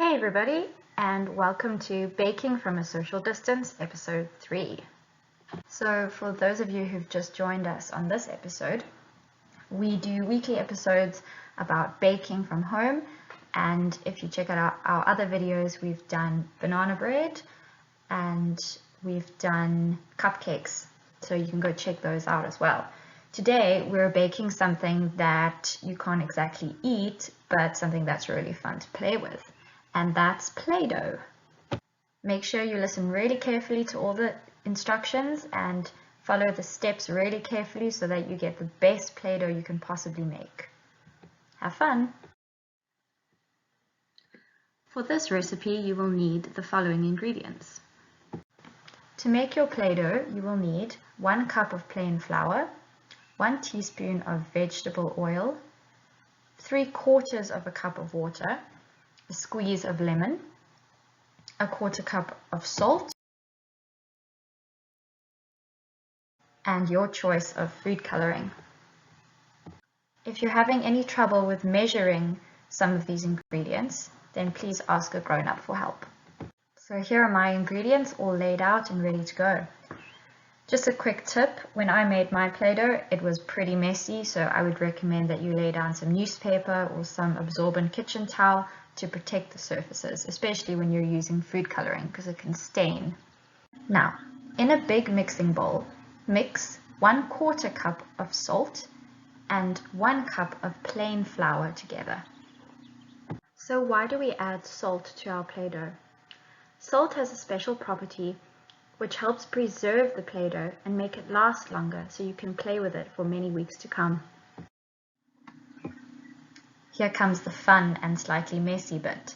Hey everybody, and welcome to Baking from a Social Distance, episode 3. So for those of you who've just joined us on this episode, we do weekly episodes about baking from home, and if you check out our other videos, we've done banana bread and we've done cupcakes, so you can go check those out as well. Today we're baking something that you can't exactly eat, but something that's really fun to play with. And that's Play-Doh. Make sure you listen really carefully to all the instructions and follow the steps really carefully so that you get the best Play-Doh you can possibly make. Have fun! For this recipe, you will need the following ingredients. To make your Play-Doh, you will need 1 cup of plain flour, 1 teaspoon of vegetable oil, 3/4 of a cup of water, a squeeze of lemon, a 1/4 cup of salt, and your choice of food coloring. If you're having any trouble with measuring some of these ingredients, then please ask a grown-up for help. So here are my ingredients all laid out and ready to go. Just a quick tip, when I made my Play-Doh, it was pretty messy, so I would recommend that you lay down some newspaper or some absorbent kitchen towel to protect the surfaces, especially when you're using food coloring because it can stain. Now, in a big mixing bowl, mix 1/4 cup of salt and 1 cup of plain flour together. So why do we add salt to our Play-Doh? Salt has a special property which helps preserve the Play-Doh and make it last longer so you can play with it for many weeks to come. Here comes the fun and slightly messy bit.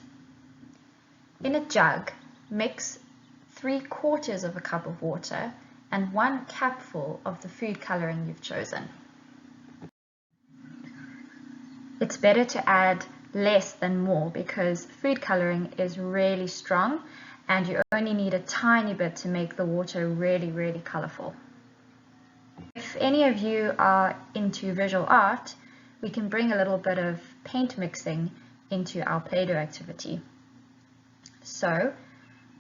In a jug, mix 3/4 of a cup of water and 1 capful of the food coloring you've chosen. It's better to add less than more because food coloring is really strong and you only need a tiny bit to make the water really colorful. If any of you are into visual art, we can bring a little bit of paint mixing into our Play-Doh activity. So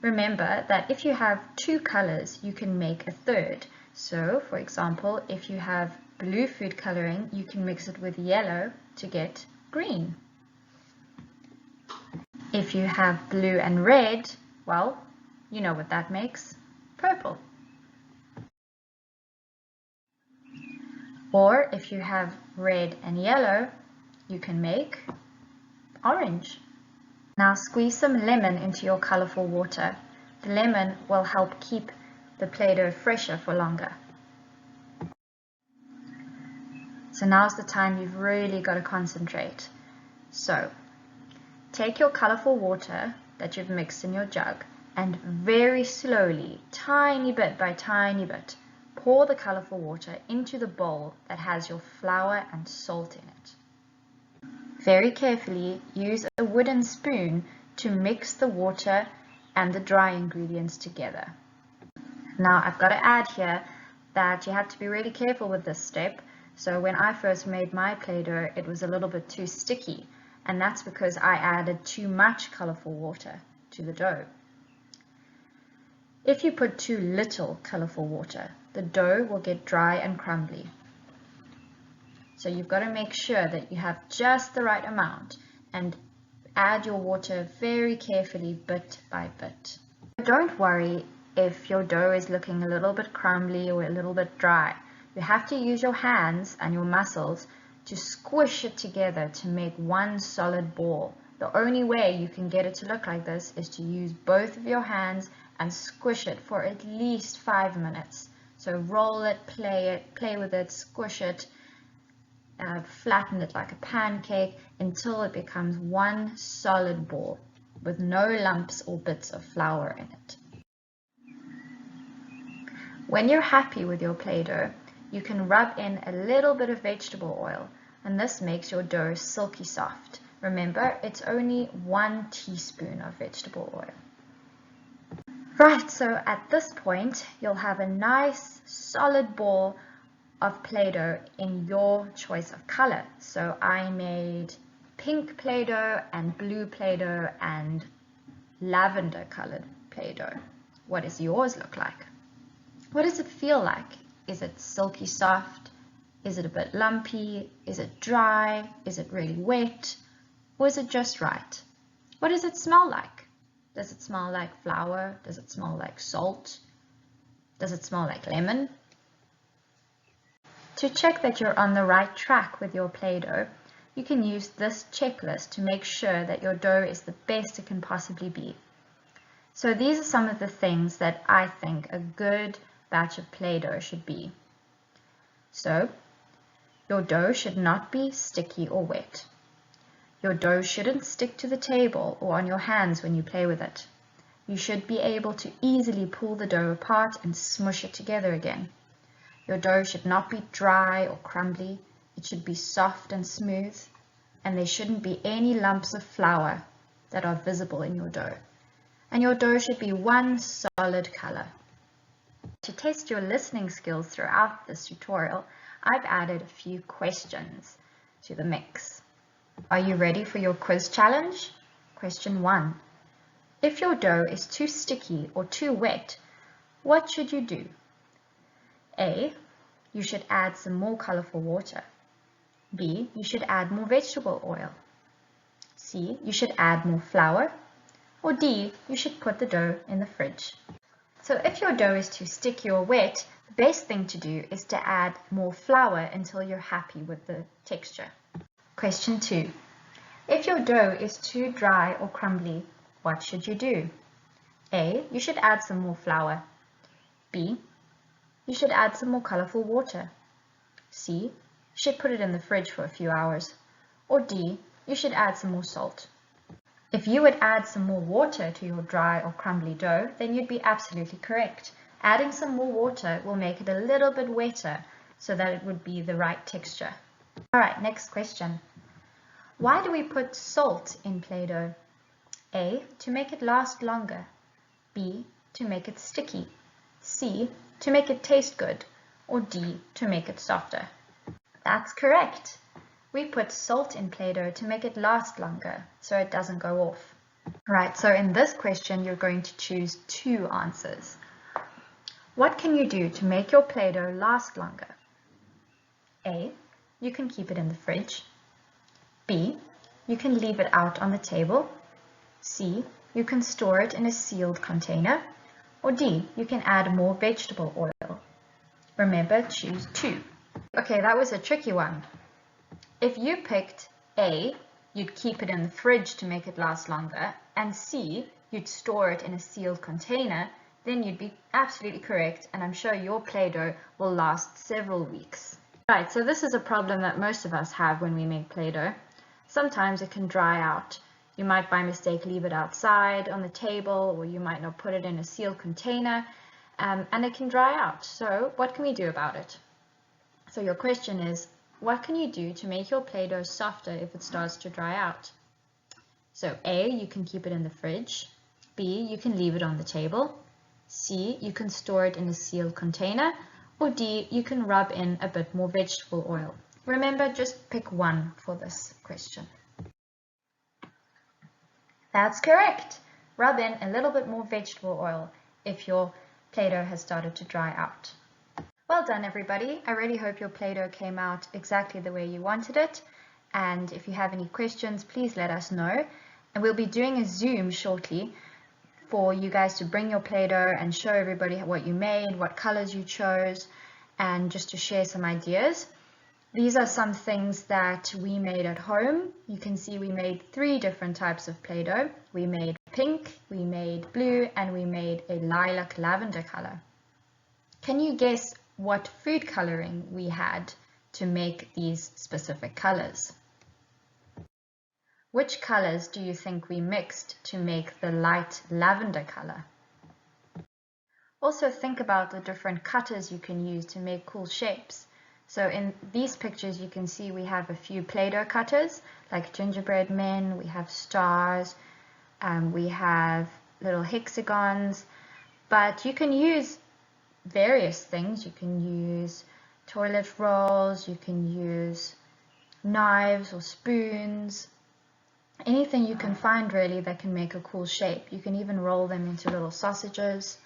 remember that if you have 2 colors, you can make a third. So for example, if you have blue food coloring, you can mix it with yellow to get green. If you have blue and red, well, you know what that makes, purple. Or if you have red and yellow, you can make orange. Now squeeze some lemon into your colorful water. The lemon will help keep the Play-Doh fresher for longer. So now's the time you've really got to concentrate. So take your colorful water that you've mixed in your jug and very slowly, tiny bit by tiny bit, pour the colorful water into the bowl that has your flour and salt in it. Very carefully use a wooden spoon to mix the water and the dry ingredients together. Now I've got to add here that you have to be really careful with this step. So when I first made my Play-Doh, it was a little bit too sticky, and that's because I added too much colorful water to the dough. If you put too little colorful water, the dough will get dry and crumbly. So you've got to make sure that you have just the right amount and add your water very carefully bit by bit. Don't worry if your dough is looking a little bit crumbly or a little bit dry. You have to use your hands and your muscles to squish it together to make one solid ball. The only way you can get it to look like this is to use both of your hands and squish it for at least 5 minutes. So roll it, play with it, squish it, flatten it like a pancake until it becomes one solid ball with no lumps or bits of flour in it. When you're happy with your Play-Doh, you can rub in a little bit of vegetable oil, and this makes your dough silky soft. Remember, it's only 1 teaspoon of vegetable oil. Right, so at this point, you'll have a nice solid ball of Play-Doh in your choice of color. So I made pink Play-Doh and blue Play-Doh and lavender colored Play-Doh. What does yours look like? What does it feel like? Is it silky soft? Is it a bit lumpy? Is it dry? Is it really wet? Or is it just right? What does it smell like? Does it smell like flour? Does it smell like salt? Does it smell like lemon? To check that you're on the right track with your Play-Doh, you can use this checklist to make sure that your dough is the best it can possibly be. So these are some of the things that I think a good batch of Play-Doh should be. So, your dough should not be sticky or wet. Your dough shouldn't stick to the table or on your hands when you play with it. You should be able to easily pull the dough apart and smush it together again. Your dough should not be dry or crumbly. It should be soft and smooth, and there shouldn't be any lumps of flour that are visible in your dough. And your dough should be one solid color. To test your listening skills throughout this tutorial, I've added a few questions to the mix. Are you ready for your quiz challenge? Question 1. If your dough is too sticky or too wet, what should you do? A. You should add some more colorful water. B. You should add more vegetable oil. C. You should add more flour. Or D. You should put the dough in the fridge. So if your dough is too sticky or wet, the best thing to do is to add more flour until you're happy with the texture. Question 2. If your dough is too dry or crumbly, what should you do? A. You should add some more flour. B. You should add some more colorful water. C. You should put it in the fridge for a few hours. Or D. You should add some more salt. If you would add some more water to your dry or crumbly dough, then you'd be absolutely correct. Adding some more water will make it a little bit wetter so that it would be the right texture. Alright, next question. Why do we put salt in Play-Doh? A. To make it last longer. B. To make it sticky. C. To make it taste good. Or D. To make it softer. That's correct. We put salt in Play-Doh to make it last longer, so it doesn't go off. Right, so in this question, you're going to choose 2 answers. What can you do to make your Play-Doh last longer? A. You can keep it in the fridge. B. You can leave it out on the table. C. You can store it in a sealed container. Or D. You can add more vegetable oil. Remember, choose 2. Okay, that was a tricky one. If you picked A, you'd keep it in the fridge to make it last longer, and C, you'd store it in a sealed container, then you'd be absolutely correct, and I'm sure your Play-Doh will last several weeks. Right, so this is a problem that most of us have when we make Play-Doh. Sometimes it can dry out. You might by mistake leave it outside on the table, or you might not put it in a sealed container, and it can dry out. So what can we do about it? So your question is, what can you do to make your Play-Doh softer if it starts to dry out? So A, you can keep it in the fridge. B, you can leave it on the table. C, you can store it in a sealed container. Or D, you can rub in a bit more vegetable oil. Remember, just pick one for this question. That's correct. Rub in a little bit more vegetable oil if your Play-Doh has started to dry out. Well done, everybody. I really hope your Play-Doh came out exactly the way you wanted it. And if you have any questions, please let us know. And we'll be doing a Zoom shortly for you guys to bring your Play-Doh and show everybody what you made, what colors you chose, and just to share some ideas. These are some things that we made at home. You can see we made 3 different types of Play-Doh. We made pink, we made blue, and we made a lilac lavender color. Can you guess what food coloring we had to make these specific colors? Which colors do you think we mixed to make the light lavender color? Also think about the different cutters you can use to make cool shapes. So in these pictures you can see we have a few Play-Doh cutters like gingerbread men, we have stars, we have little hexagons, but you can use various things. You can use toilet rolls, you can use knives or spoons, anything you can find really that can make a cool shape. You can even roll them into little sausages,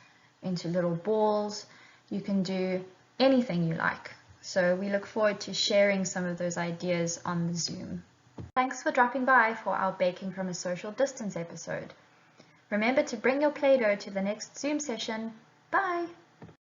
into little balls. You can do anything you like. So we look forward to sharing some of those ideas on the Zoom. Thanks for dropping by for our Baking from a Social Distance episode. Remember to bring your Play-Doh to the next Zoom session. Bye!